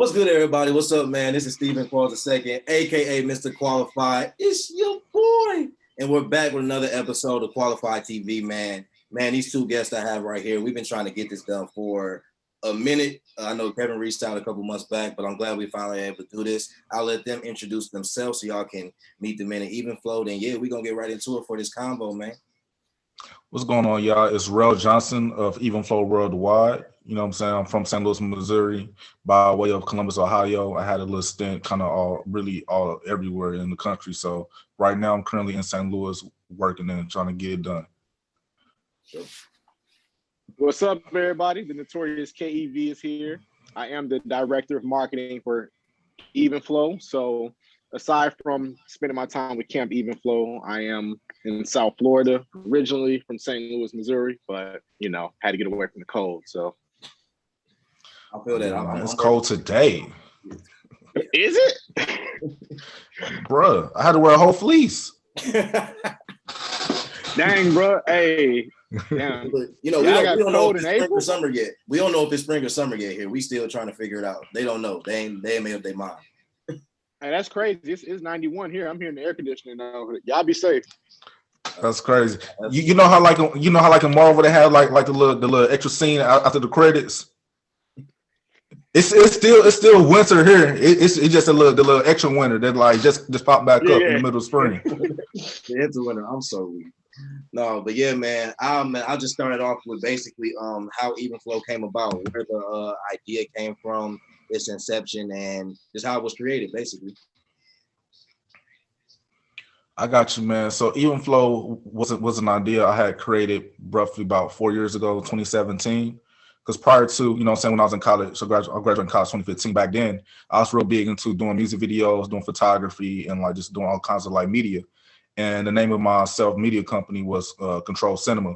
What's good, everybody? What's up, man? This is Stephen Qualls II, aka Mr. Qualified. It's your boy, and we're back with another episode of Qualified TV, man. Man, these two guests I have right here, we've been trying to get this done for a minute. I know Kevin reached out a couple months back, but I'm glad we finally able to do this. I'll let them introduce themselves so y'all can meet them in an Evenflow. Then, yeah, we're gonna get right into it for this convo, man. What's going on, y'all? It's Rel Johnson of Evenflow Worldwide. You know what I'm saying? I'm from St. Louis, Missouri, by way of Columbus, Ohio. I had a little stint kind of all everywhere in the country. So right now I'm currently in St. Louis working and trying to get it done. What's up, everybody? The notorious KEV is here. I am the director of marketing for Evenflow. So aside from spending my time with Camp Evenflow, I am in South Florida, originally from St. Louis, Missouri, but, you know, had to get away from the cold, so. I feel that. It's cold today. Is it? Bruh, I had to wear a whole fleece. Dang, bro. Hey. Damn. You know, we don't know if it's spring or summer yet. We don't know if it's spring or summer yet here. We still trying to figure it out. They don't know. They ain't made up their mind. Hey, that's crazy. It's 91 here. I'm here in the air conditioning now. Y'all be safe. That's crazy. You know how like in Marvel they have like the little extra scene after the credits. It's still winter here. It's just the little extra winter that like just pop back up in the middle of spring. It's winter. I'm so weak. No, but yeah, man. I just started off with basically how Evenflow came about, where the idea came from, its inception, and just how it was created, basically. I got you, man. So Evenflow was an idea I had created roughly about 4 years ago, 2017. Because prior to, you know what I'm saying, when I was in college, so I graduated in college 2015, back then, I was real big into doing music videos, doing photography, and like just doing all kinds of like media. And the name of my self-media company was Control Cinema.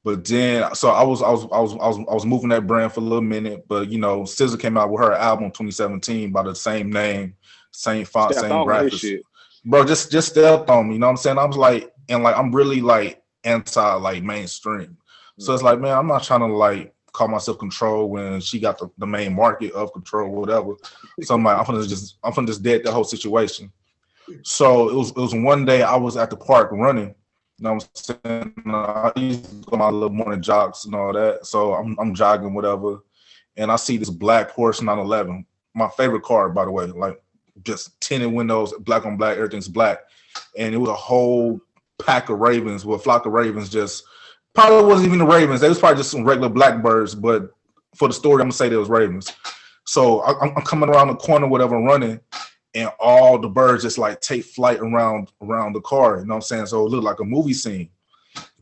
But then, so I was moving that brand for a little minute, but you know, SZA came out with her album 2017 by the same name, same font, same graphics. Bro, just stepped on me, you know what I'm saying? I was like, and like I'm really like anti like mainstream. So it's like, man, I'm not trying to like call myself Control when she got the main market of Control, whatever. So I'm like, I'm gonna just dead the whole situation. So it was one day I was at the park running. You know what I'm saying? I used to go my little morning jogs and all that. So I'm jogging, whatever, and I see this black Porsche 911. My favorite car, by the way, like just tinted windows, black on black, everything's black. And it was a whole pack of ravens, well, a flock of ravens, just probably wasn't even the ravens. They was probably just some regular blackbirds, but for the story, I'm gonna say they was ravens. So I'm coming around the corner, whatever, running, and all the birds just like take flight around the car. You know what I'm saying? So it looked like a movie scene.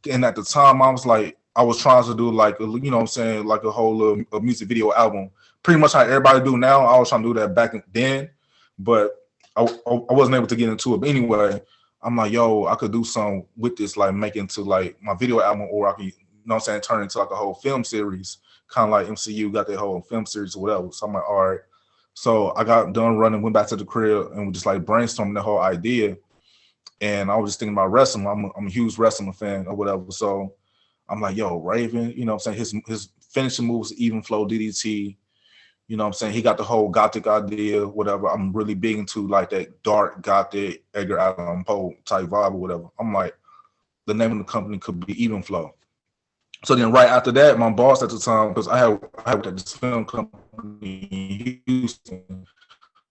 And at the time, I was trying to do like, you know what I'm saying, like a whole a music video album. Pretty much how everybody do now. I was trying to do that back then, but I wasn't able to get into it. But anyway, I'm like, yo, I could do something with this, like make it into like my video album, or I could, you know what I'm saying, turn it into like a whole film series, kind of like MCU got their whole film series or whatever. So I'm like, all right. So I got done running, went back to the crib, and we just like brainstorming the whole idea. And I was just thinking about wrestling. I'm a huge wrestling fan or whatever. So I'm like, yo, Raven, you know what I'm saying? His finishing moves, Evenflow, DDT. You know what I'm saying? He got the whole gothic idea, whatever. I'm really big into like that dark gothic Edgar Allan Poe type vibe or whatever. I'm like, the name of the company could be Evenflow. So then right after that, my boss at the time, because I had this film company in Houston,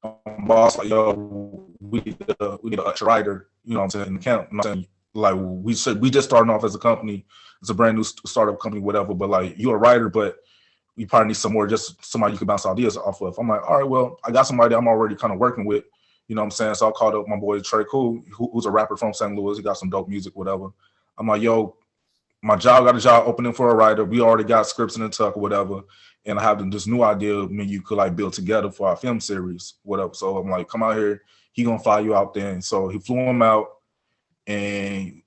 my boss like, yo, we need a writer, you know what I'm saying, in the camp. You know what I'm saying? Like we just starting off as a company. It's a brand new startup company, whatever, but like you're a writer, but you probably need some more, just somebody you can bounce ideas off of. I'm like, all right, well, I got somebody I'm already kind of working with, you know what I'm saying? So I called up my boy Trey Cool, who's a rapper from St. Louis. He got some dope music, whatever. I'm like, yo, my job got a job opening for a writer. We already got scripts in the tuck or whatever. And I have this new idea, I mean, you could like build together for our film series, whatever. So I'm like, come out here. He gonna fly you out there. And so he flew him out, and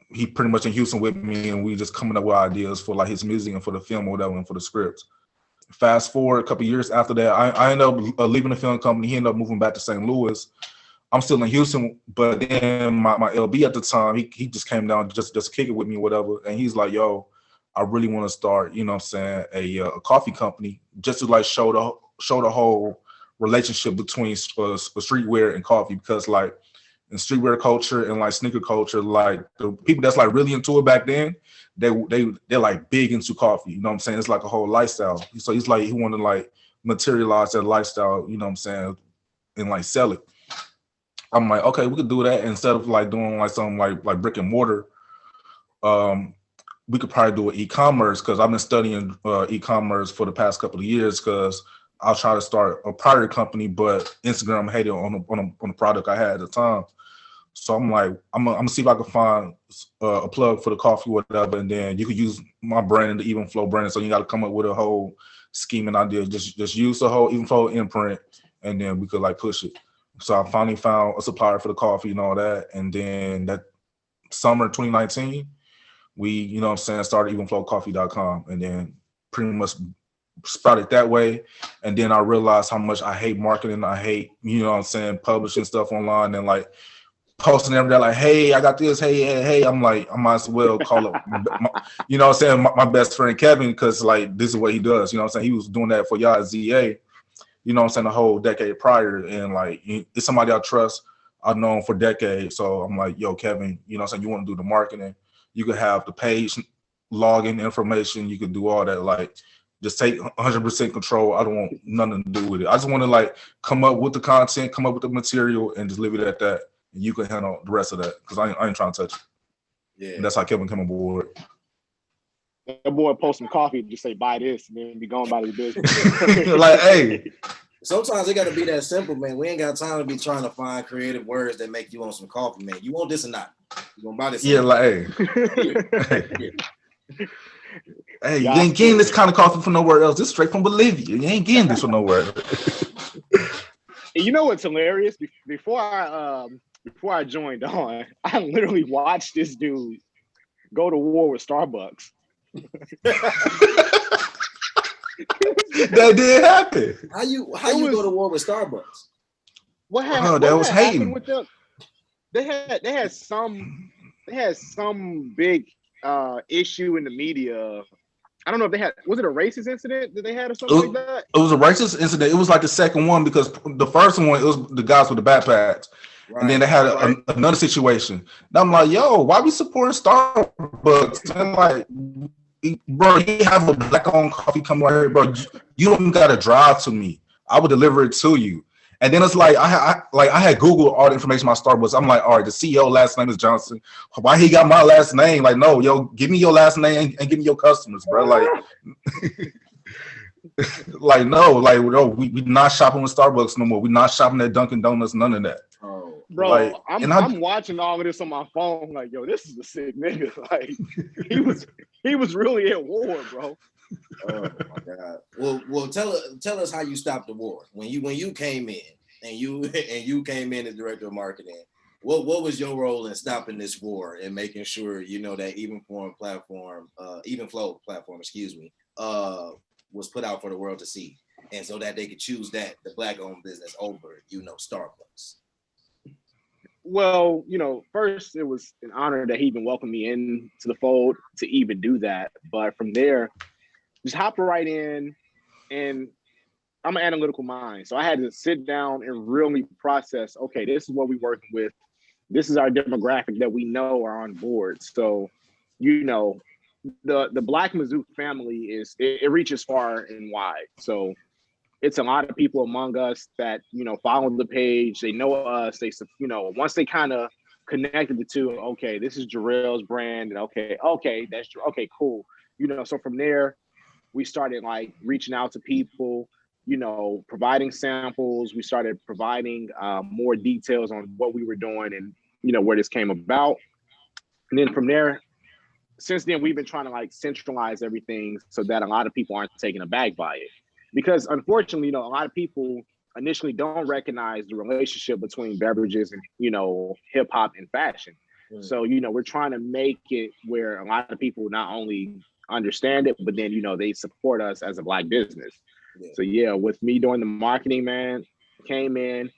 he pretty much in Houston with me, and we just coming up with ideas for like his music and for the film or whatever and for the scripts. Fast forward a couple of years after that, I ended up leaving the film company. He ended up moving back to St. Louis. I'm still in Houston, but then my LB at the time, he just came down just to kick it with me, whatever. And he's like, yo, I really want to start, you know what I'm saying, a coffee company just to like show the whole relationship between streetwear and coffee, because like in streetwear culture and like sneaker culture, like the people that's like really into it back then, they're like big into coffee. You know what I'm saying? It's like a whole lifestyle. So he's like, he wanted to like materialize that lifestyle, you know what I'm saying, and like sell it. I'm like, okay, we could do that instead of like doing like something like brick and mortar. We could probably do an e-commerce, because I've been studying e-commerce for the past couple of years, because I'll try to start a private company, but Instagram hated on the product I had at the time. So I'm like, I'm gonna see if I can find a plug for the coffee, whatever, and then you could use my brand and the Evenflow brand. So you got to come up with a whole scheme and idea. Just use the whole Evenflow imprint, and then we could like push it. So I finally found a supplier for the coffee and all that, and then that summer 2019, we, you know what I'm saying, started evenflowcoffee.com, and then pretty much sprouted that way. And then I realized how much I hate marketing. I hate, you know what I'm saying, publishing stuff online and like posting every day like, hey, I got this, hey. I'm like, I might as well call it, you know what I'm saying, my best friend Kevin, because like this is what he does. You know what I'm saying? He was doing that for y'all at ZA, you know what I'm saying, a whole decade prior. And like, it's somebody I trust. I've known for decades. So I'm like, yo, Kevin, you know what I'm saying, you want to do the marketing, you could have the page login information, you could do all that. Like, just take 100% control. I don't want nothing to do with it. I just want to like come up with the content, come up with the material, and just leave it at that. And you can handle the rest of that, because I ain't trying to touch it. Yeah. And that's how Kevin came aboard. That boy post some coffee, just say buy this, and then be going about his business. Like, hey. Sometimes it got to be that simple, man. We ain't got time to be trying to find creative words that make you want some coffee, man. You want this or not? You gonna buy this? Yeah, like, hey. Hey, you ain't getting this kind of coffee from nowhere else. This is straight from Bolivia. You ain't getting this from nowhere. And you know what's hilarious? Before I joined on, I literally watched this dude go to war with Starbucks. That did happen. How you go to war with Starbucks? What happened? That was hating. With them? They had some big issue in the media. I don't know if they had, was it a racist incident that they had or something like that? It was a racist incident. It was like the second one, because the first one, it was the guys with the backpacks. Right. And then they had another situation. And I'm like, yo, why we supporting Starbucks? And I'm like, bro, you have a black-owned coffee come right here, bro. You don't even got to drive to me. I would deliver it to you. And then it's like I had Googled all the information about Starbucks. I'm like, all right, the CEO last name is Johnson. Why he got my last name? Like, no, yo, give me your last name and give me your customers, bro. Like, like no, like no, we not shopping with Starbucks no more. We not shopping at Dunkin' Donuts, none of that. Oh, bro, like, I'm watching all of this on my phone. Like, yo, this is a sick nigga. Like, he was really at war, bro. Oh my God. Well, tell us how you stopped the war when you came in and you came in as director of marketing. What was your role in stopping this war and making sure that Evenflow platform, was put out for the world to see, and so that they could choose the black-owned business over Starbucks? Well, first it was an honor that he even welcomed me in to the fold to even do that. But from there, just hopped right in, and I'm an analytical mind. So I had to sit down and really process, okay, this is what we're working with. This is our demographic that we know are on board. So, the Black Mizzou family it reaches far and wide. So it's a lot of people among us that, follow the page. They know us. They, once they kind of connected the two, okay, this is Jarrell's brand. And okay, that's okay, cool. So from there, we started like reaching out to people, providing samples. We started providing more details on what we were doing and, where this came about. And then from there, since then, we've been trying to like centralize everything so that a lot of people aren't taken aback by it. Because unfortunately, a lot of people initially don't recognize the relationship between beverages and, hip hop and fashion. Mm. So, we're trying to make it where a lot of people not only understand it, but then, they support us as a Black business. Yeah. So yeah, with me doing the marketing, man, came in,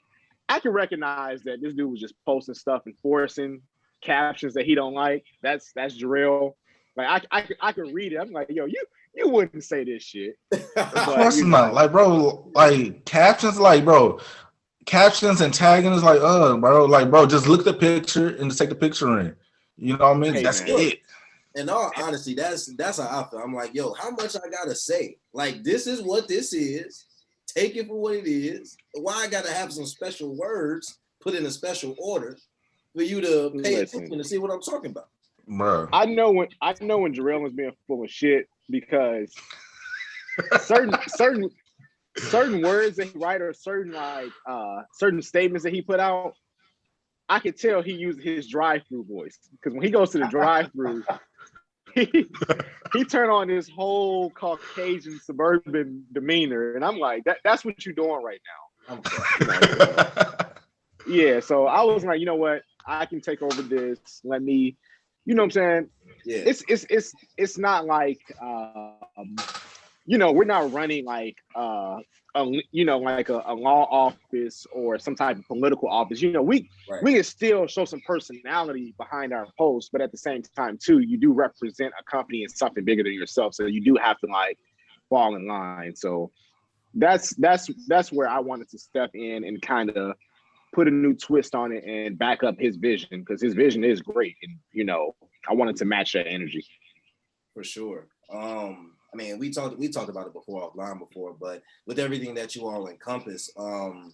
I can recognize that this dude was just posting stuff and forcing captions that he don't like. That's Jarrell. Like I can read it. I'm like, yo, you wouldn't say this shit. Of But, course not. Like, bro, like captions, like, bro, captions and tagging is like, bro, like, bro, just look at the picture and just take the picture in. You know what I mean? Hey, That's man. it. In all honesty, that's how I feel. I'm like, yo, how much I gotta say? Like, this is what this is. Take it for what it is. Why I gotta have some special words put in a special order for you to pay attention to see what I'm talking about? Bro. I know when Jarrell was being full of shit because certain words that he write or certain certain statements that he put out, I could tell he used his drive-through voice, because when he goes to the drive-through, he turned on this whole Caucasian suburban demeanor, and I'm like, that's what you're doing right now. Yeah, so I was like, you know what, I can take over this. Let me, you know what I'm saying? Yeah. It's not like we're not running like like a law office or some type of political office. We can still show some personality behind our posts, but at the same time too, you do represent a company and something bigger than yourself. So you do have to like fall in line. So that's where I wanted to step in and kind of put a new twist on it and back up his vision, because his vision is great. And, I wanted to match that energy. For sure. I mean, we talked about it offline before, but with everything that you all encompass, the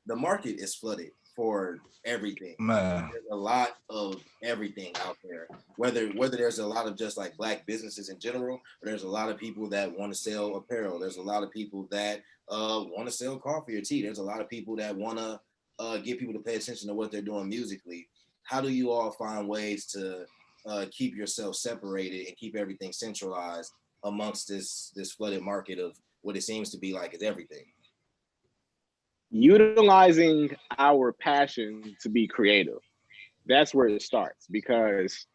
market is flooded for everything. Man. There's a lot of everything out there. Whether there's a lot of just like Black businesses in general, or there's a lot of people that want to sell apparel. There's a lot of people that want to sell coffee or tea. There's a lot of people that want to get people to pay attention to what they're doing musically. How do you all find ways to keep yourself separated and keep everything centralized amongst this flooded market of what it seems to be like is everything? Utilizing our passion to be creative. That's where it starts, because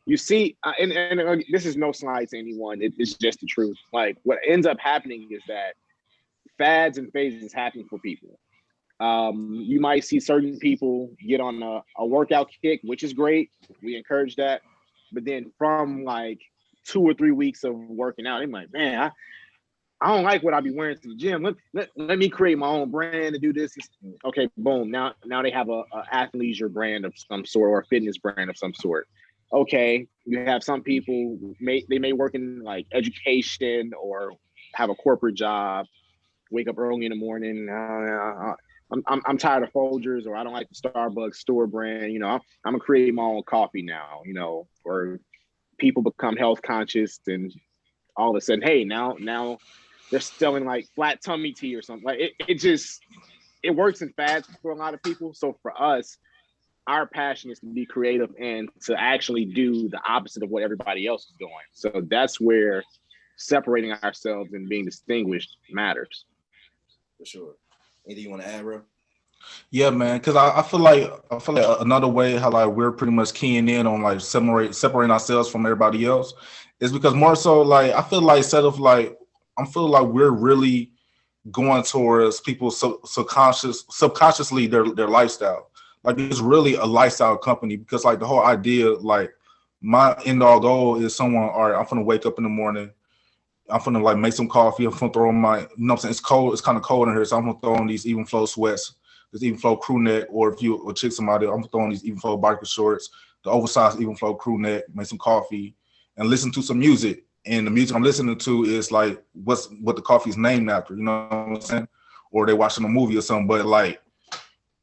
you see, and this is no slight to anyone. It's just the truth. Like, what ends up happening is that fads and phases happen for people. You might see certain people get on a workout kick, which is great. We encourage that. But then from like 2 or 3 weeks of working out, they're like, man, I don't like what I be wearing to the gym. Let me create my own brand and do this. Okay, boom. Now they have a athleisure brand of some sort, or a fitness brand of some sort. Okay, you have some people they may work in like education or have a corporate job, wake up early in the morning. I'm tired of Folgers, or I don't like the Starbucks store brand. I'm gonna create my own coffee now. Or people become health conscious, and all of a sudden, hey, now they're selling like flat tummy tea or something. Like it works in fads for a lot of people. So for us, our passion is to be creative and to actually do the opposite of what everybody else is doing. So that's where separating ourselves and being distinguished matters. For sure. Anything you want to add, bro? Yeah, man, because I feel like another way how like we're pretty much keying in on like separating ourselves from everybody else is because more so like I feel like instead of like I'm feeling like we're really going towards people subconsciously their lifestyle. Like it's really a lifestyle company, because like the whole idea, like my end all goal is someone, all right, I'm gonna wake up in the morning, I'm gonna like make some coffee, I'm gonna throw on my, I'm saying, it's cold, it's kind of cold in here, so I'm gonna throw on these Evenflow sweats, this Evenflow crew neck, or if you a chick somebody, I'm gonna throw on these Evenflow biker shorts, the oversized Evenflow crew neck, make some coffee, and listen to some music. And the music I'm listening to is like what the coffee's named after, you know what I'm saying? Or they watching a movie or something, but like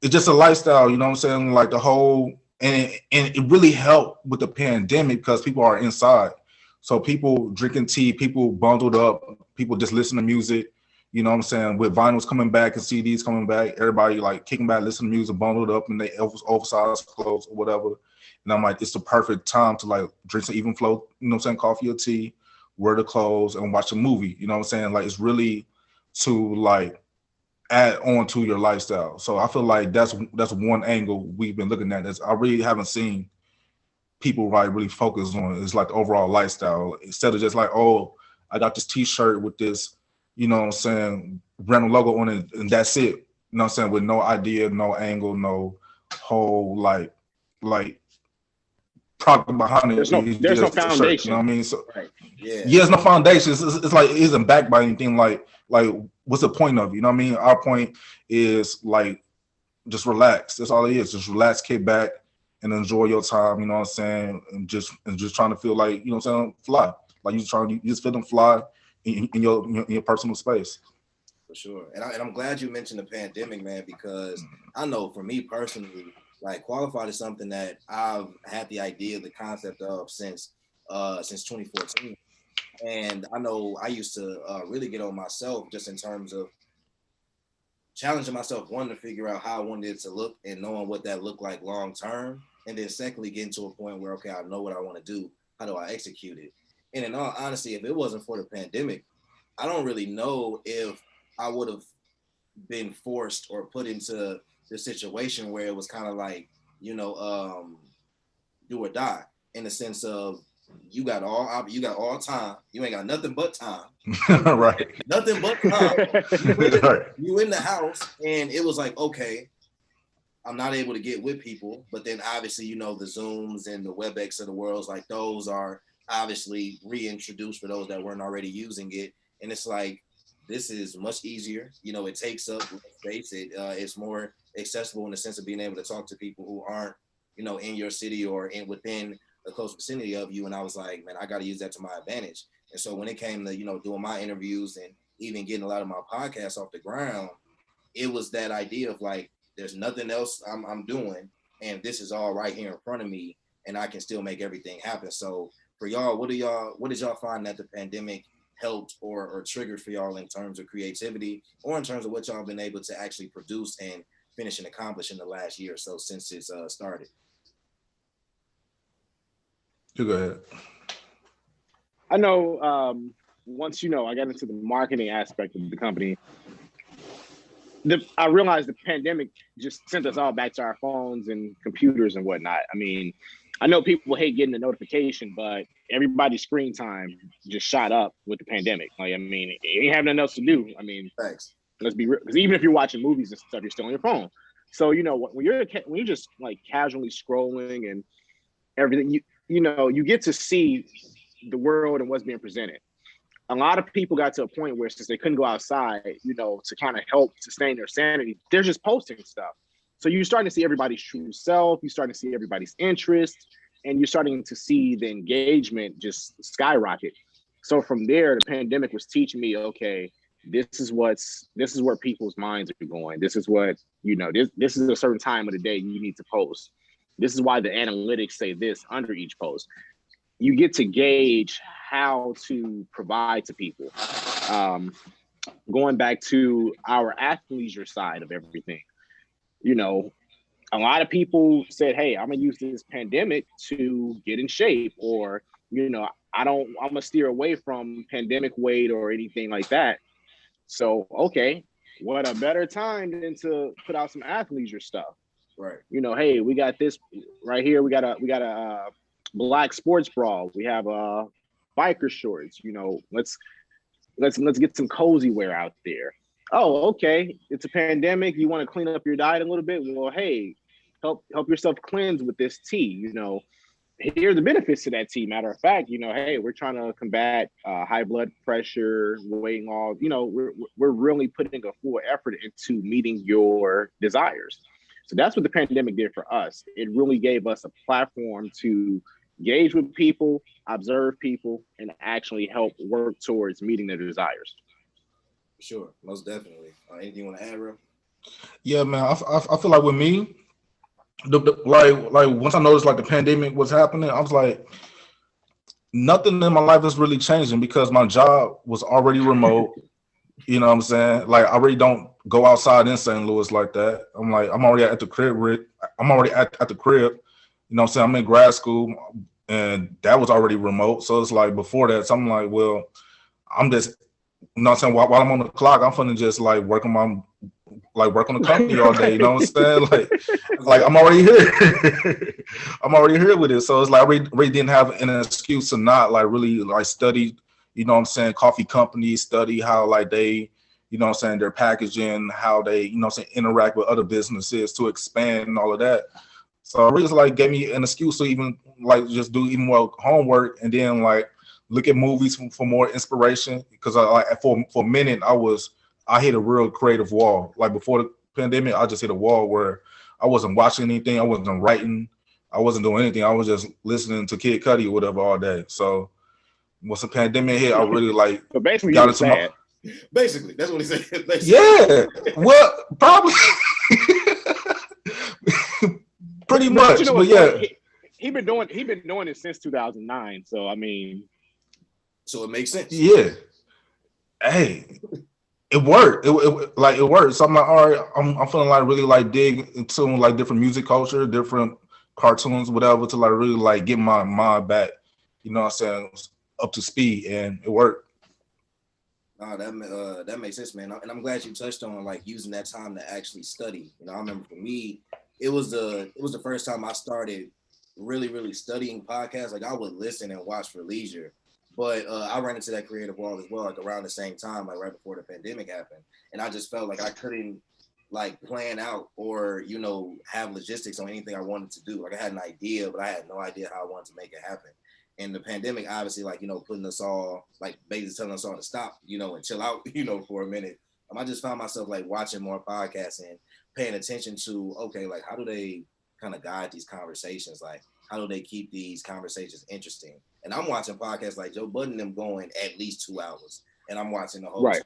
it's just a lifestyle, you know what I'm saying? Like the whole, and it really helped with the pandemic because people are inside. So people drinking tea, people bundled up, people just listen to music, you know what I'm saying? With vinyls coming back and CDs coming back, everybody like kicking back, listening to music, bundled up in their oversized clothes or whatever. And I'm like, it's the perfect time to like drink some Evenflow, you know what I'm saying, coffee or tea, wear the clothes and watch a movie, you know what I'm saying? Like it's really to like add on to your lifestyle. So I feel like that's one angle we've been looking at. I really haven't seen people really focus on is like the overall lifestyle, instead of just like, oh, I got this t-shirt with this, you know what I'm saying, random logo on it, and that's it. You know what I'm saying? With no idea, no angle, no whole like product behind it. There's no Just a shirt, foundation. you know what I mean? So Right. Yeah. there's no foundation. It's like it isn't backed by anything. Like what's the point of it? You know what I mean? Our point is like just relax. That's all it is. Just relax, kick back, and enjoy your time. You know what I'm saying? And just trying to feel like, you know what I'm saying, fly. Like you just feel them fly in your personal space. For sure. And I'm glad you mentioned the pandemic, man, because I know for me personally, like qualified is something that I've had the idea, the concept of since 2014. And I know I used to really get on myself just in terms of challenging myself, one, to figure out how I wanted it to look and knowing what that looked like long term. And then secondly, getting to a point where, okay, I know what I want to do. How do I execute it? And in all honesty, if it wasn't for the pandemic, I don't really know if I would have been forced or put into the situation where it was kind of like, do or die, in the sense of you got all time. You ain't got nothing but time. Right. Nothing but time. You in the house, and it was like, okay, I'm not able to get with people. But then obviously, the Zooms and the WebEx of the world, like those are obviously reintroduced for those that weren't already using it. And it's like, this is much easier. It takes up space. It's more accessible in the sense of being able to talk to people who aren't, in your city or within a close vicinity of you. And I was like, man, I got to use that to my advantage. And so when it came to, doing my interviews and even getting a lot of my podcasts off the ground, it was that idea of like, there's nothing else I'm doing, and this is all right here in front of me, and I can still make everything happen. So for y'all, what did y'all find that the pandemic helped or triggered for y'all in terms of creativity, or in terms of what y'all been able to actually produce and finish and accomplish in the last year or so since it's started? You go ahead. I know once I got into the marketing aspect of the company, I realized the pandemic just sent us all back to our phones and computers and whatnot. I mean, I know people hate getting the notification, but everybody's screen time just shot up with the pandemic. Like, I mean, you ain't have nothing else to do. I mean, thanks. Let's be real, because even if you're watching movies and stuff, you're still on your phone. So when you're just like casually scrolling and everything, you get to see the world and what's being presented. A lot of people got to a point where, since they couldn't go outside, to kind of help sustain their sanity, they're just posting stuff. So you're starting to see everybody's true self. You're starting to see everybody's interest, and you're starting to see the engagement just skyrocket. So from there, the pandemic was teaching me, okay, this is where people's minds are going. This is what, this is a certain time of the day you need to post. This is why the analytics say this under each post. You get to gauge how to provide to people. Going back to our athleisure side of everything, a lot of people said, hey, I'm gonna use this pandemic to get in shape, or, I'm gonna steer away from pandemic weight or anything like that. So, okay, what a better time than to put out some athleisure stuff. Right. Hey, we got this right here. We got a black sports bra. We have biker shorts. Let's get some cozy wear out there. Oh, okay. It's a pandemic. You want to clean up your diet a little bit? Well, hey, help yourself cleanse with this tea. Here are the benefits to that tea. Matter of fact, hey, we're trying to combat high blood pressure, weight loss. We're really putting a full effort into meeting your desires. So that's what the pandemic did for us. It really gave us a platform to engage with people, observe people, and actually help work towards meeting their desires. Sure, most definitely. Anything you want to add, Real? Yeah, man. I feel like with me, like once I noticed like the pandemic was happening, I was like, nothing in my life is really changing because my job was already remote. You know what I'm saying? Like, I really don't go outside in St. Louis like that. I'm already at the crib, Rick. I'm already at the crib. You know what I'm saying? I'm in grad school, and that was already remote. So it's like before that, so I'm like, well, I'm just, you know what I'm saying? While I'm on the clock, I'm finna just like work on the company all day. You know what I'm saying? Like I'm already here. I'm already here with it. So it's like I really didn't have an excuse to not like really like study. You know what I'm saying? Coffee companies, study how like they, you know what I'm saying, their packaging, how they, you know what I'm saying, interact with other businesses to expand and all of that. So it really like gave me an excuse to even like just do even more homework and then like look at movies for more inspiration. Because I like for a minute I hit a real creative wall. Like before the pandemic, I just hit a wall where I wasn't watching anything, I wasn't writing, I wasn't doing anything. I was just listening to Kid Cudi or whatever all day. So once the pandemic hit, I really like So basically, got you were into my sad. Basically, that's what he said. Basically. yeah. Well, probably pretty much, You know but what's yeah. funny? He been doing it since 2009. So I mean, so it makes sense. Yeah. Hey, it worked. It worked. So I'm like, all right, I'm feeling like really like dig into like different music culture, different cartoons, whatever, to like really like get my mind back, you know what I'm saying, up to speed, and it worked. Oh, that makes sense, man. And I'm glad you touched on like using that time to actually study. You know, I remember for me, it was the first time I started really studying podcasts. Like I would listen and watch for leisure, but I ran into that creative wall as well, like around the same time, like right before the pandemic happened, and I just felt like I couldn't like plan out or have logistics on anything I wanted to do. Like I had an idea, but I had no idea how I wanted to make it happen. And the pandemic, obviously, like putting us all like basically telling us all to stop, and chill out, for a minute. I just found myself like watching more podcasts and paying attention to, okay, like how do they kind of guide these conversations? Like how do they keep these conversations interesting? And I'm watching podcasts like Joe Budden them going at least 2 hours, and I'm watching the whole right.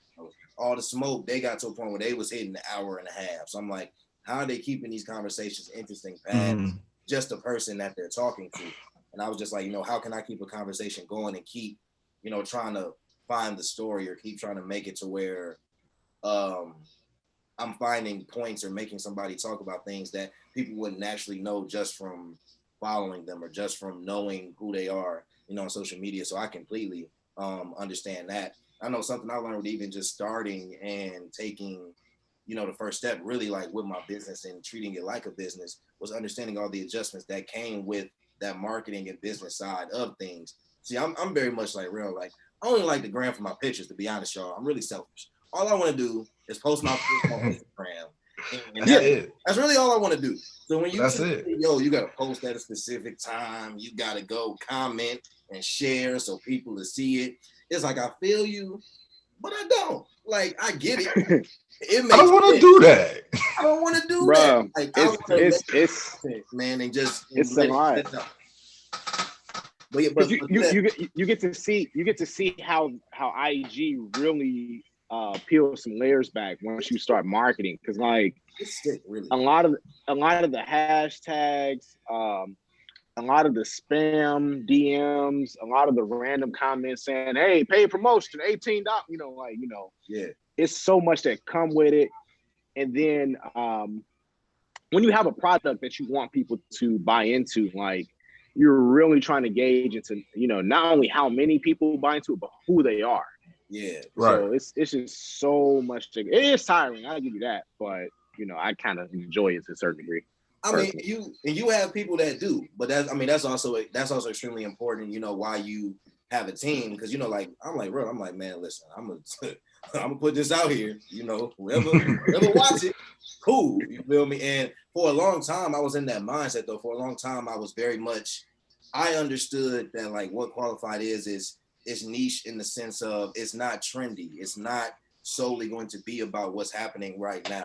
All the Smoke, they got to a point where they was hitting an hour and a half. So I'm like, how are they keeping these conversations interesting past just the person that they're talking to? And I was just like, how can I keep a conversation going and keep, trying to find the story or keep trying to make it to where I'm finding points or making somebody talk about things that people wouldn't actually know just from following them or just from knowing who they are, on social media. So I completely understand that. I know something I learned with even just starting and taking, the first step really like with my business and treating it like a business was understanding all the adjustments that came with that marketing and business side of things. See, I'm very much like real, like I only like the gram for my pictures, to be honest, y'all. I'm really selfish. All I want to do is post my pictures on Instagram. And that's really all I want to do. So when you say, yo, you got to post at a specific time, you got to go comment and share so people to see it. It's like, I feel you, but I don't. Like, I get it. It makes I don't want to do that. I don't want to do Bro, that. Like, it's man, and just it's a lot. But you get to see how IG really peels some layers back once you start marketing, because like it's sick, really. a lot of the hashtags, a lot of the spam DMs, a lot of the random comments saying, "Hey, paid promotion, $18." Yeah, it's so much that come with it. And then when you have a product that you want people to buy into, like you're really trying to gauge into, not only how many people buy into it, but who they are. Yeah, right. So it's just so much. It is tiring, I'll give you that, but I kind of enjoy it to a certain degree. I mean, you have people that do, but that's also extremely important. Why you have a team, because I'm like, man, listen, I'm gonna put this out here. Whoever watch it, cool. You feel me? And for a long time, I was in that mindset though. For a long time, I was very much. I understood that like what qualified is niche in the sense of it's not trendy. It's not solely going to be about what's happening right now.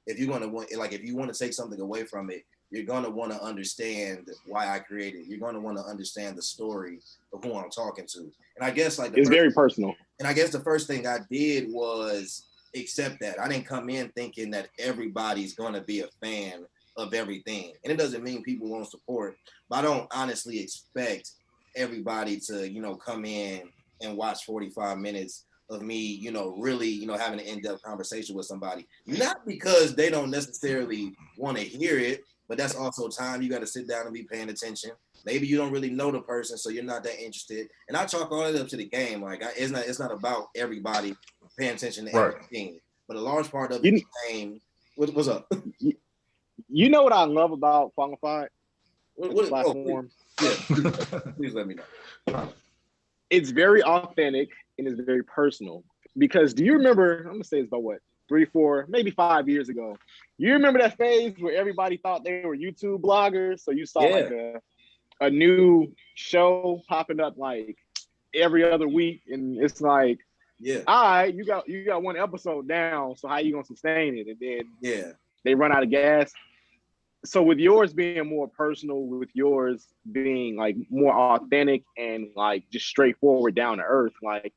If you want to take something away from it, you're going to want to understand why I created it. You're going to want to understand the story of who I'm talking to. And I guess it's very personal. And I guess the first thing I did was accept that. I didn't come in thinking that everybody's going to be a fan of everything. And it doesn't mean people won't support, but I don't honestly expect everybody to, come in and watch 45 minutes of me, really, having an in-depth conversation with somebody. Not because they don't necessarily want to hear it, but that's also time you got to sit down and be paying attention. Maybe you don't really know the person, so you're not that interested. And I chalk all that up to the game. Like it's not about everybody paying attention to everything, but a large part of the game. What's up? You know what I love about Qualified? What platform? Please let me know. It's very authentic and it's very personal. Because do you remember? I'm gonna say it's about what 3, 4, maybe 5 years ago. You remember that phase where everybody thought they were YouTube bloggers? So you saw like a new show popping up like every other week, and it's like, all right, you got one episode down, so how you gonna sustain it? And then they run out of gas. So with yours being more personal, with yours being like more authentic and like just straightforward, down to earth, like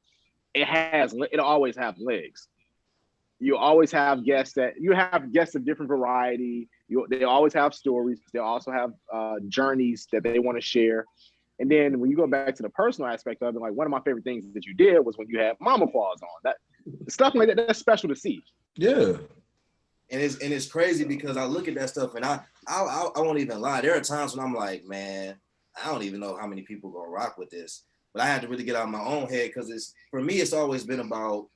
it'll always have legs. You always have guests of different variety. They always have stories. They also have journeys that they want to share. And then when you go back to the personal aspect of it, like one of my favorite things that you did was when you had Mama Claus on. That stuff like that, that's special to see. Yeah. And it's crazy because I look at that stuff and I won't even lie. There are times when I'm like, man, I don't even know how many people gonna rock with this. But I had to really get out of my own head because for me, it's always been about,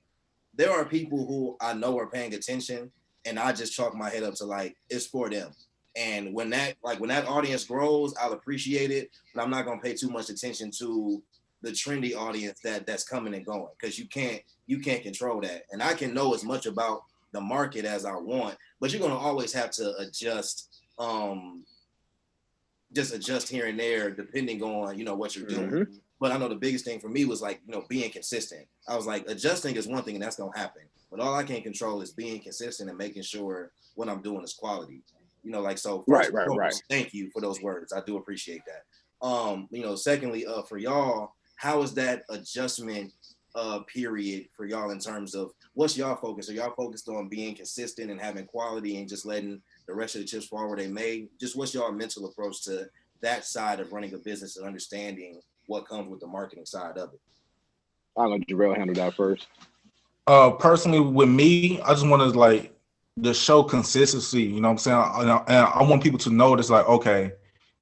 there are people who I know are paying attention and I just chalk my head up to like, it's for them. And when that audience grows, I'll appreciate it, but I'm not gonna pay too much attention to the trendy audience that's coming and going, because you can't control that. And I can know as much about the market as I want, but you're gonna always have to adjust, just adjust here and there depending on what you're doing. Mm-hmm. But I know the biggest thing for me was like being consistent. I was like, adjusting is one thing and that's gonna happen, but all I can control is being consistent and making sure what I'm doing is quality. So first, right. Thank you for those words. I do appreciate that. Secondly, for y'all, how is that adjustment period for y'all in terms of what's y'all focus? Are y'all focused on being consistent and having quality and just letting the rest of the chips fall where they may? Just what's y'all mental approach to that side of running a business and understanding what comes with the marketing side of it? I'll let Jarrell handle that first. Personally, with me, I just want to the show consistency. You know what I'm saying? And I want people to notice like, okay,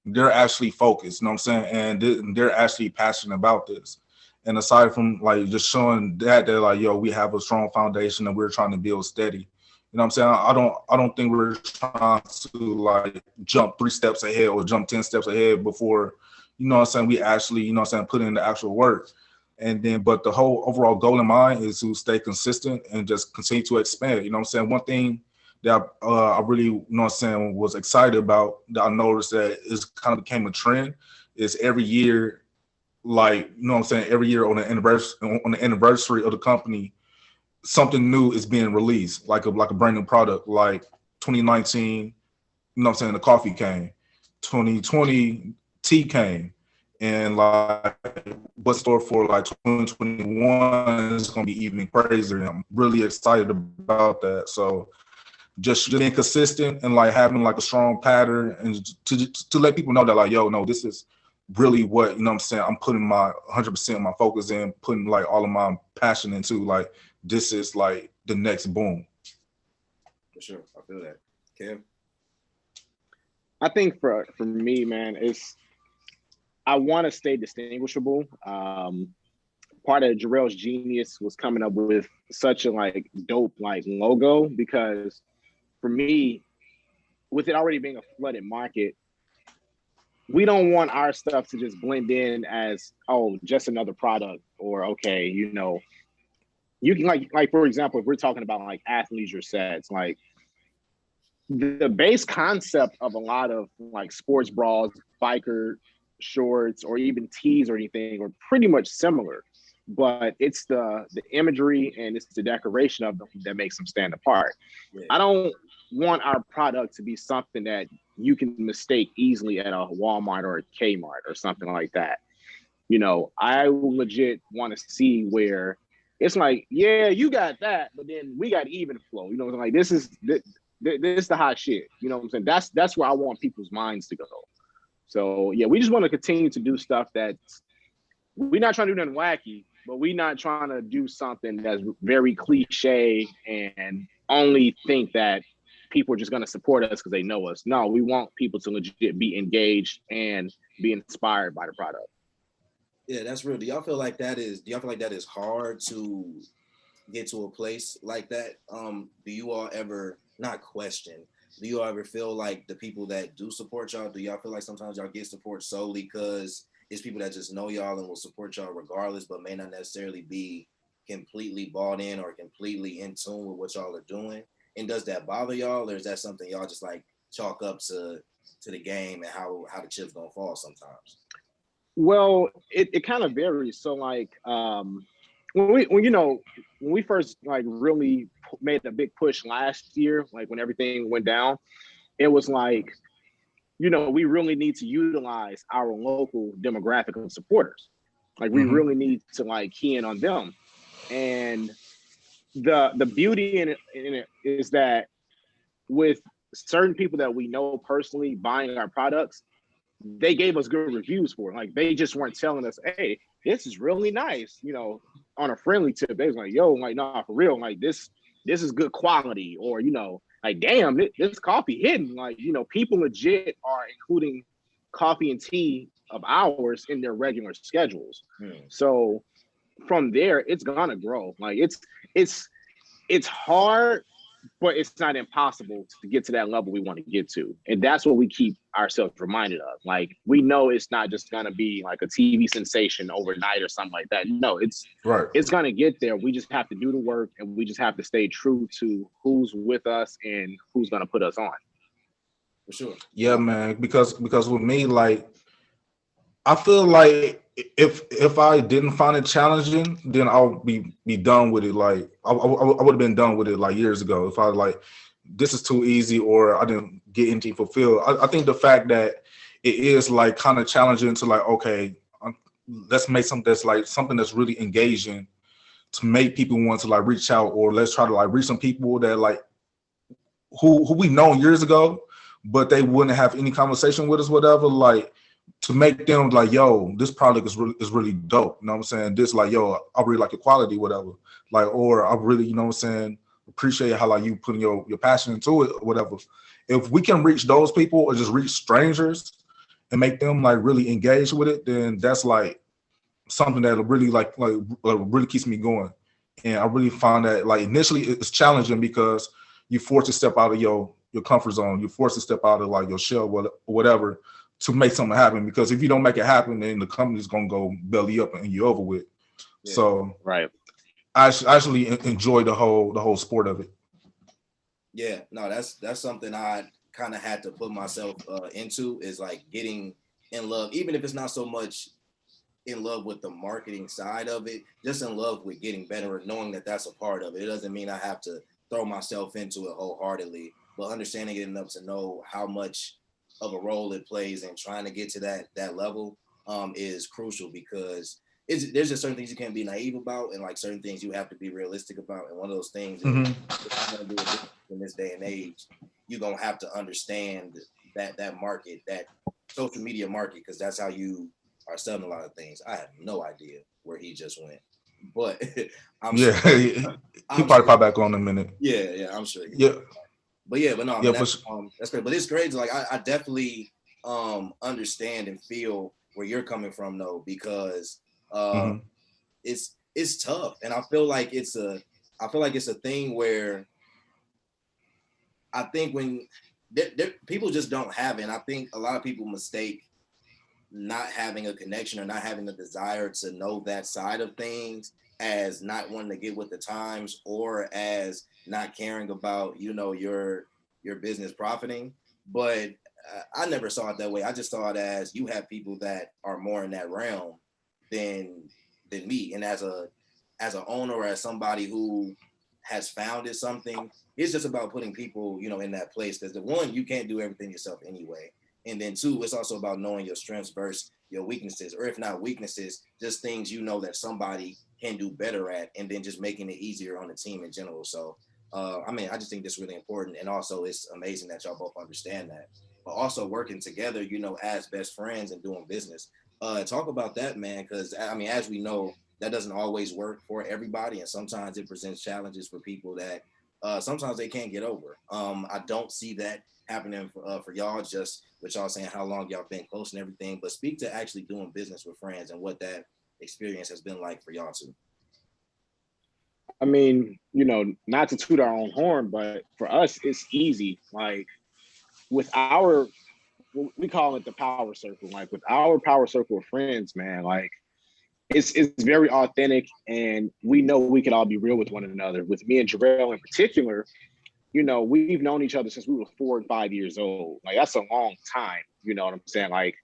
they're actually focused. You know what I'm saying? And they're actually passionate about this. And aside from like just showing that they're like, yo, we have a strong foundation and we're trying to build steady. You know what I'm saying? I don't think we're trying to like jump 3 steps ahead or jump 10 steps ahead before, we actually, put in the actual work. And then, but the whole overall goal in mind is to stay consistent and just continue to expand. You know what I'm saying? One thing that I really, was excited about that I noticed that is kind of became a trend is every year, every year on the anniversary of the company, something new is being released, like a brand new product. Like 2019, the coffee came. 2020, tea came. And like what's store for like 2021 is gonna be even crazier. I'm really excited about that. So just being consistent and like having like a strong pattern and to let people know that like, yo, no, this is really what, I'm putting my 100% of my focus in, putting like all of my passion into, like, this is like the next boom. For sure. I feel that. Kev? I think for me, man, I want to stay distinguishable. Part of Jarrell's genius was coming up with such a like dope like logo, because for me, with it already being a flooded market, we don't want our stuff to just blend in as, oh, just another product, or okay, you can like for example, if we're talking about like athleisure sets, like the base concept of a lot of like sports bras, biker shorts, or even tees or anything are pretty much similar, but it's the imagery and it's the decoration of them that makes them stand apart. Yeah. I don't want our product to be something that you can mistake easily at a Walmart or a Kmart or something like that. I legit want to see where it's like, yeah, you got that, but then we got Evenflow. Like this is the hot shit. You know what I'm saying? That's where I want people's minds to go. So yeah, we just want to continue to do stuff that's, we're not trying to do nothing wacky, but we're not trying to do something that's very cliche and only think that people are just going to support us because they know us. No, we want people to legit be engaged and be inspired by the product. Yeah, that's real. Do y'all feel like that is hard to get to a place like that? Do you all ever not question? Do you ever feel like the people that do support y'all, do y'all feel like sometimes y'all get support solely because it's people that just know y'all and will support y'all regardless, but may not necessarily be completely bought in or completely in tune with what y'all are doing? And does that bother y'all, or is that something y'all just like chalk up to the game and how the chips gonna fall sometimes? Well, it kind of varies. So like when we first like really made a big push last year, like when everything went down, it was like, we really need to utilize our local demographic of supporters. Like we really need to like key in on them. And the beauty in it is that with certain people that we know personally buying our products, they gave us good reviews for it. Like they just weren't telling us, hey, this is really nice, on a friendly tip. They was like, yo, like, nah, for real, like this is good quality, or like, damn, this coffee hidden. Like, people legit are including coffee and tea of ours in their regular schedules. So from there, it's gonna grow. Like it's hard, but it's not impossible to get to that level we want to get to. And that's what we keep ourselves reminded of. Like, we know it's not just going to be like a TV sensation overnight or something like that. No, it's going to get there. We just have to do the work, and we just have to stay true to who's with us and who's going to put us on. For sure. Yeah, man, because with me, like, I feel like if I didn't find it challenging, then I'll be done with it. Like I would have been done with it like years ago. If I like, this is too easy, or I didn't get anything fulfilled. I think the fact that it is like kind of challenging to like, okay, let's make something that's like something that's really engaging to make people want to like reach out, or let's try to like reach some people that like who we known years ago, but they wouldn't have any conversation with us, whatever. Like, to make them like, yo, this product is really dope. You know what I'm saying? This like, yo, I really like your quality, whatever. Like, or I really, you know what I'm saying, appreciate how like you putting your passion into it, or whatever. If we can reach those people or just reach strangers and make them like really engage with it, then that's like something that really like really keeps me going. And I really find that like initially it's challenging because you're forced to step out of your comfort zone. You're forced to step out of like your shell, whatever, to make something happen. Because if you don't make it happen, then the company's gonna go belly up and you're over with. Yeah. So right, I actually enjoy the whole sport of it. Yeah, no, that's something I kind of had to put myself into, is like getting in love, even if it's not so much in love with the marketing side of it, just in love with getting better and knowing that that's a part of it. It doesn't mean I have to throw myself into it wholeheartedly, but understanding it enough to know how much of a role it plays in trying to get to that level is crucial, because there's just certain things you can't be naive about, and like certain things you have to be realistic about. And one of those things is, if you're gonna do it in this day and age, you're gonna have to understand that market, that social media market, because that's how you are selling a lot of things. I have no idea where he just went, but I'm sure he probably pop back on in a minute. Yeah, I'm sure. Yeah. But no, I mean, that's great. But it's crazy. Like I definitely understand and feel where you're coming from, though, because it's tough, and I feel like it's a thing where I think when people just don't have it, and I think a lot of people mistake not having a connection or not having the desire to know that side of things as not wanting to get with the times, or as not caring about, your business profiting. But I never saw it that way. I just saw it as you have people that are more in that realm than me. And as a owner, or as somebody who has founded something, it's just about putting people, in that place. Because the one, you can't do everything yourself anyway. And then two, it's also about knowing your strengths versus your weaknesses, or if not weaknesses, just things that somebody can do better at, and then just making it easier on the team in general. So, I just think this is really important. And also it's amazing that y'all both understand that, but also working together, as best friends and doing business. Talk about that, man, because as we know, that doesn't always work for everybody. And sometimes it presents challenges for people that sometimes they can't get over. I don't see that happening for y'all, just with y'all saying how long y'all been close and everything, but speak to actually doing business with friends and what that experience has been like for y'all too. I mean, not to toot our own horn, but for us, it's easy. Like with we call it the power circle. Like with our power circle of friends, man, like it's very authentic, and we know we could all be real with one another. With me and Jarrell in particular, you know, we've known each other since we were 4 and 5 years old. Like, that's a long time. You know what I'm saying? Like,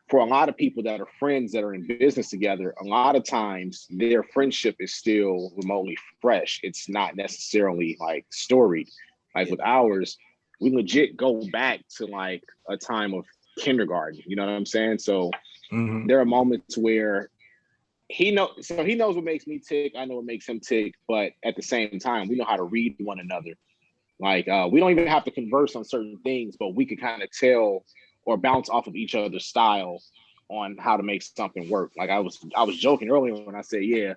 for a lot of people that are friends that are in business together, a lot of times their friendship is still remotely fresh. It's not necessarily like storied. Like with ours, we legit go back to like a time of kindergarten. You know what I'm saying? So there are moments where he knows what makes me tick. I know what makes him tick, but at the same time, we know how to read one another. Like, we don't even have to converse on certain things, but we can kind of tell or bounce off of each other's style on how to make something work. Like, I was joking earlier when I said, yeah,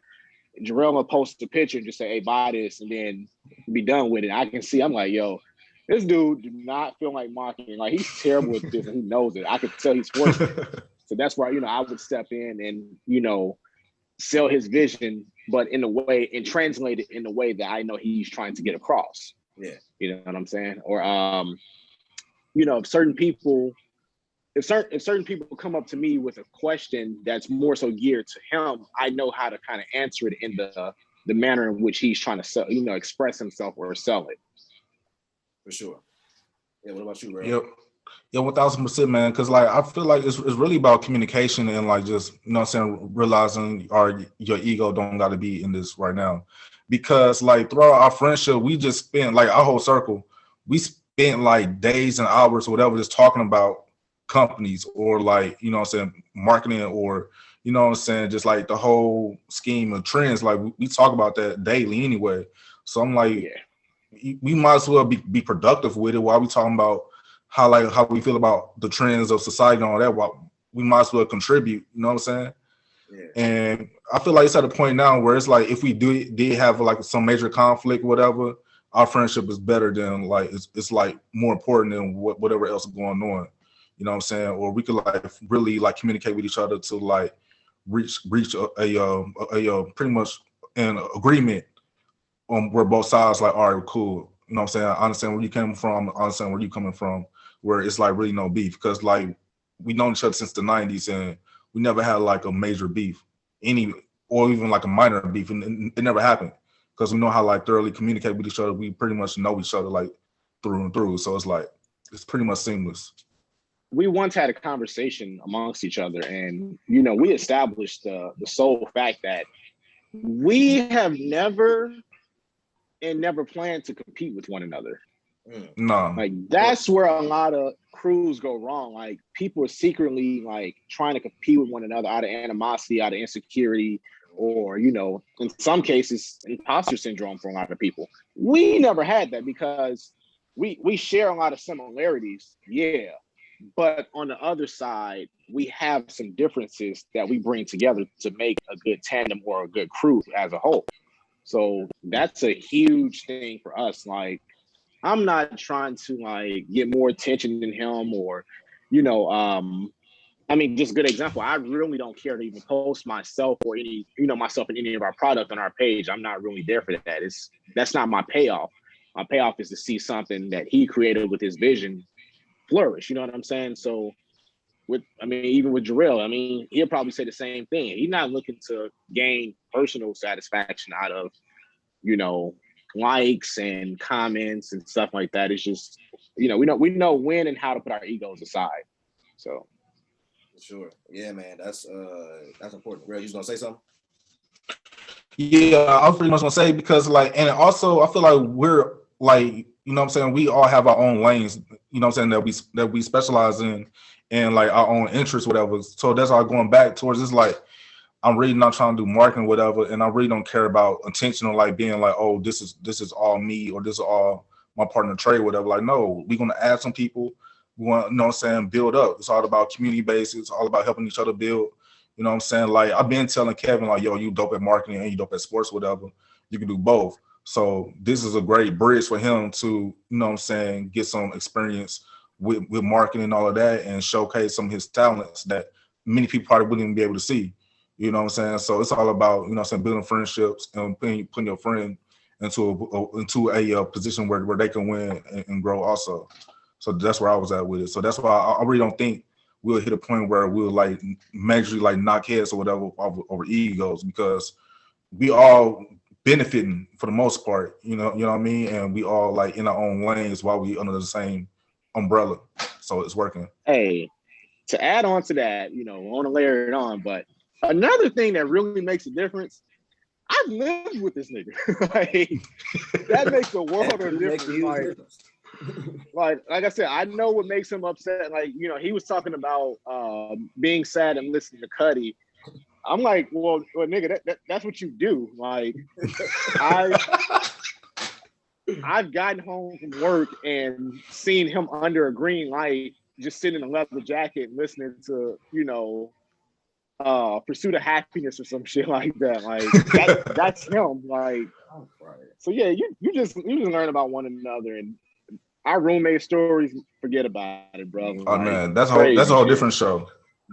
Jarrell will post a picture and just say, hey, buy this, and then be done with it. I can see, I'm like, yo, this dude do not feel like marketing. Like, he's terrible at this, and he knows it. I could tell he's forcing it. So that's why, I would step in and, sell his vision, but in a way, and translate it in a way that I know he's trying to get across. Yeah. You know what I'm saying? Or, if certain people come up to me with a question that's more so geared to him, I know how to kind of answer it in the manner in which he's trying to sell, express himself or sell it. For sure. Yeah. What about you, Ray? Yep. Yeah, 1000%, man. Because like I feel like it's really about communication and like just realizing your ego don't got to be in this right now. Because like throughout our friendship, we just spent like our whole circle, we spent like days and hours or whatever just talking about companies or like marketing or just like the whole scheme of trends. Like we talk about that daily anyway. So I'm like, we might as well be productive with it while we talking about how we feel about the trends of society and all that. While we might as well contribute. You know what I'm saying? Yeah. And I feel like it's at a point now where it's like if we did have like some major conflict, whatever, our friendship is better than like it's like more important than whatever else is going on. You know what I'm saying? Or we could like really like communicate with each other to like reach a pretty much an agreement on where both sides like, all right, cool. You know what I'm saying? I understand where you came from. I understand where you coming from. Where it's like really no beef, because like we known each other since the 90s and we never had like a major beef, or even like a minor beef, and it never happened because we know how like thoroughly communicate with each other. We pretty much know each other like through and through. So it's like it's pretty much seamless. We once had a conversation amongst each other, and we established the sole fact that we have never planned to compete with one another. No, like that's where a lot of crews go wrong. Like people are secretly like trying to compete with one another out of animosity, out of insecurity, or in some cases imposter syndrome for a lot of people. We never had that because we share a lot of similarities, but on the other side we have some differences that we bring together to make a good tandem or a good crew as a whole. So that's a huge thing for us. Like, I'm not trying to like get more attention than him or, just a good example. I really don't care to even post myself or myself in any of our product on our page. I'm not really there for that. That's not my payoff. My payoff is to see something that he created with his vision flourish. You know what I'm saying? So even with Jarrell, he'll probably say the same thing. He's not looking to gain personal satisfaction out of, likes and comments and stuff like that. It's just, we know when and how to put our egos aside. So, sure, yeah, man, that's important. Real, you was gonna say something? Yeah, I was pretty much gonna say because like, and also I feel like we're like, what I'm saying, we all have our own lanes. What I'm saying, that we specialize in, and like our own interests, whatever. So that's all going back towards this like. I'm really not trying to do marketing, whatever, and I really don't care about attention or like being like, oh, this is all me or this is all my partner trade, whatever. Like, no, we're gonna add some people. We want, build up. It's all about community based. It's all about helping each other build. You know what I'm saying? Like I've been telling Kevin, like, yo, you dope at marketing and you dope at sports, whatever. You can do both. So this is a great bridge for him to, get some experience with marketing and all of that and showcase some of his talents that many people probably wouldn't even be able to see. You know what I'm saying? So it's all about, building friendships and putting your friend into a position where they can win and grow also. So that's where I was at with it. So that's why I really don't think we'll hit a point where we'll like majorly like knock heads or whatever over egos, because we all benefiting for the most part, you know what I mean? And we all like in our own lanes while we under the same umbrella. So it's working. Hey, to add on to that, I want to layer it on, but another thing that really makes a difference, I've lived with this nigga. Like, that makes a world of difference. Like I said, I know what makes him upset. Like, he was talking about being sad and listening to Cudi. I'm like, well nigga, that's what you do. Like, I've gotten home from work and seen him under a green light, just sitting in a leather jacket, listening to, Pursuit of Happiness or some shit like that. Like, that's him. Like, so yeah, you just learn about one another, and our roommate stories, forget about it, bro. Oh man, that's a whole different show.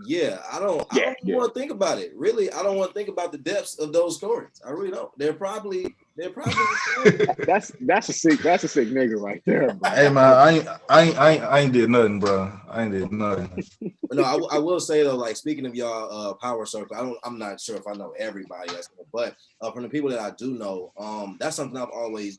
Yeah, I don't want to think about it. Really, I don't want to think about the depths of those stories. I really don't. They're probably that's a sick nigga right there, bro. Hey man, I ain't did nothing, bro. I ain't did nothing. No, I will say though, like, speaking of y'all power circle, I'm not sure if I know everybody else, but from the people that I do know, that's something I've always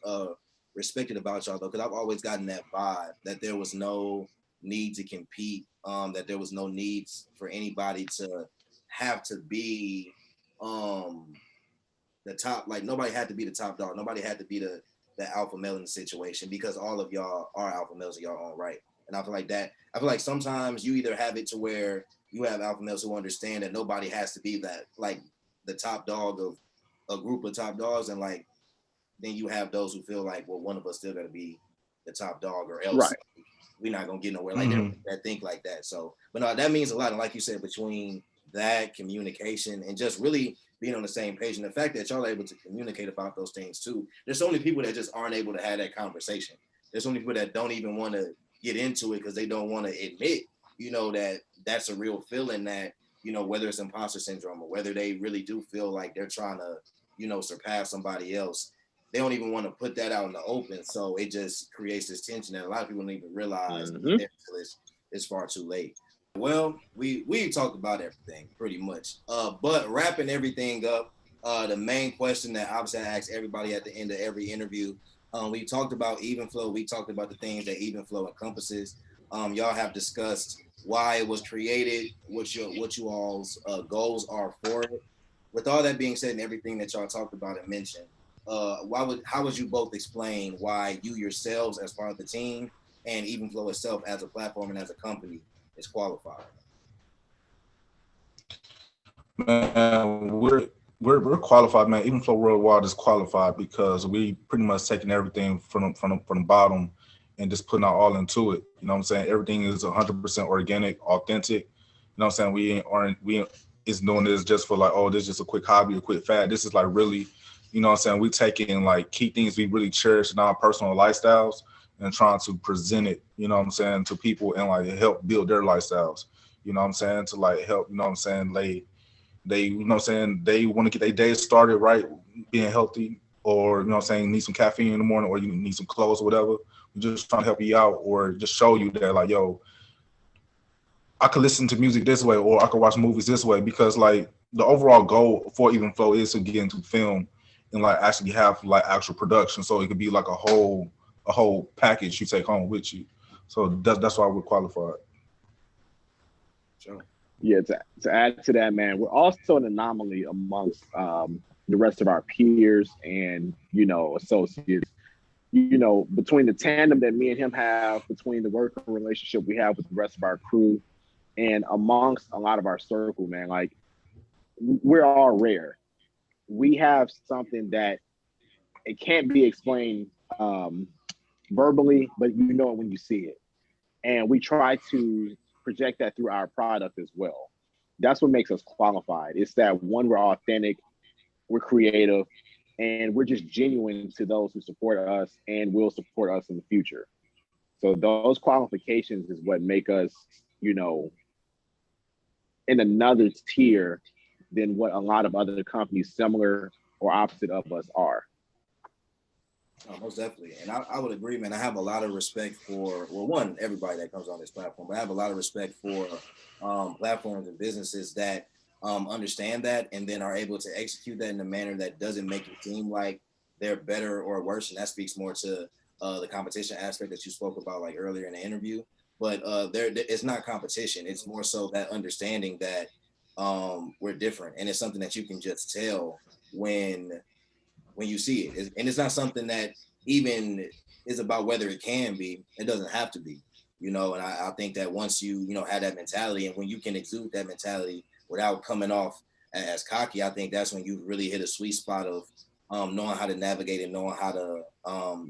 respected about y'all though, because I've always gotten that vibe that there was no need to compete, that there was no needs for anybody to have to be the top. Like, nobody had to be the top dog, nobody had to be the alpha male in the situation, because all of y'all are alpha males in your own right. And I feel like sometimes you either have it to where you have alpha males who understand that nobody has to be that, like, the top dog of a group of top dogs, and like then you have those who feel like, well, one of us still got to be the top dog, or else we're not gonna get nowhere. Like, that think like that. So, but no, that means a lot. And like you said, between that communication and just really being on the same page, and the fact that y'all are able to communicate about those things too. There's so many people that just aren't able to have that conversation. There's so many people that don't even want to get into it because they don't want to admit, that that's a real feeling, that, whether it's imposter syndrome or whether they really do feel like they're trying to, surpass somebody else. They don't even want to put that out in the open. So it just creates this tension that a lot of people don't even realize until it's far too late. Well, we talked about everything pretty much. But wrapping everything up, the main question that obviously I ask everybody at the end of every interview, we talked about Evenflow. We talked about the things that Evenflow encompasses. Y'all have discussed why it was created, what you all's goals are for it. With all that being said and everything that y'all talked about and mentioned, how would you both explain why you yourselves as part of the team and Evenflow itself as a platform and as a company is qualified? Man, we're qualified, man. Evenflow Worldwide is qualified because we pretty much taking everything from the bottom and just putting our all into it. You know what I'm saying? Everything is 100% organic, authentic. You know what I'm saying? We is doing this just for like, oh, this is just a quick hobby, a quick fad. This is like really, you know what I'm saying? We taking like key things we really cherish in our personal lifestyles and trying to present it, you know what I'm saying, to people and like help build their lifestyles. You know what I'm saying? To like help, you know what I'm saying, they you know what I'm saying, they want to get their day started right, being healthy, or, you know what I'm saying, need some caffeine in the morning, or you need some clothes or whatever. We're just trying to help you out, or just show you that like, yo, I could listen to music this way, or I could watch movies this way, because like the overall goal for Evenflow is to get into film and like actually have like actual production, so it could be like a whole package you take home with you. So that's why we're qualified. Sure. Yeah, to add to that, man, we're also an anomaly amongst the rest of our peers and, associates. Between the tandem that me and him have, between the working relationship we have with the rest of our crew, and amongst a lot of our circle, man, like, we're all rare. We have something that it can't be explained verbally, but you know it when you see it. And we try to project that through our product as well. That's what makes us qualified. It's that, one, we're authentic, we're creative, and we're just genuine to those who support us and will support us in the future. So those qualifications is what make us, in another tier than what a lot of other companies similar or opposite of us are. Most definitely. And I would agree, man. I have a lot of respect for, well, one, everybody that comes on this platform, but I have a lot of respect for platforms and businesses that understand that and then are able to execute that in a manner that doesn't make it seem like they're better or worse. And that speaks more to the competition aspect that you spoke about like earlier in the interview. But it's not competition. It's more so that understanding that we're different. And it's something that you can just tell when you see it. And it's not something that even is about whether it can be. It doesn't have to be, you know. And I think that once you know have that mentality, and when you can exude that mentality without coming off as cocky, I think that's when you really hit a sweet spot of knowing how to navigate and knowing how to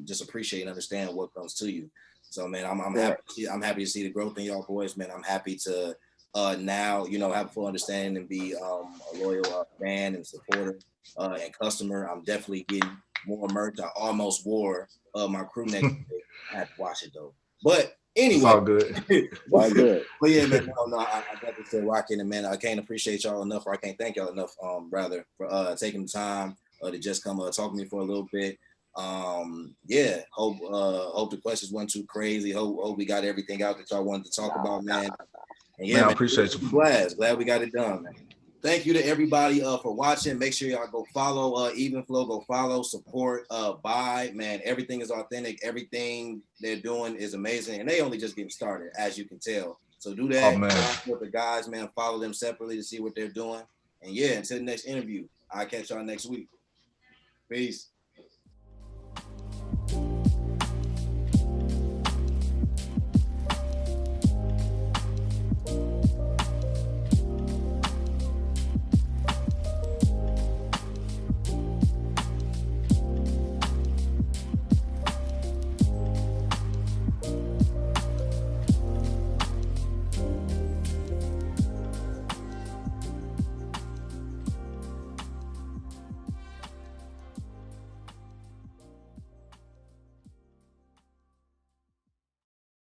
just appreciate and understand what comes to you. So man, I'm happy. I'm happy to see the growth in y'all boys, man. I'm happy to now have a full understanding and be a loyal fan and supporter and customer. I'm definitely getting more merch. I almost wore my crew neck. I had to wash it though. But anyway, it's all good. All good. But yeah, man, I definitely still rocking, and man, I can't appreciate y'all enough, or I can't thank y'all enough, rather, for taking the time to just come talk to me for a little bit. Yeah, hope the questions weren't too crazy. Hope we got everything out that y'all wanted to talk about, man. And yeah, Man, I appreciate you. Glad we got it done, man. Thank you to everybody for watching. Make sure y'all go follow Evenflow, go follow, support, buy. Man, everything is authentic. Everything they're doing is amazing. And they only just getting started, as you can tell. So do that. Oh, man. With the guys, man, follow them separately to see what they're doing. And yeah, until the next interview, I'll catch y'all next week. Peace.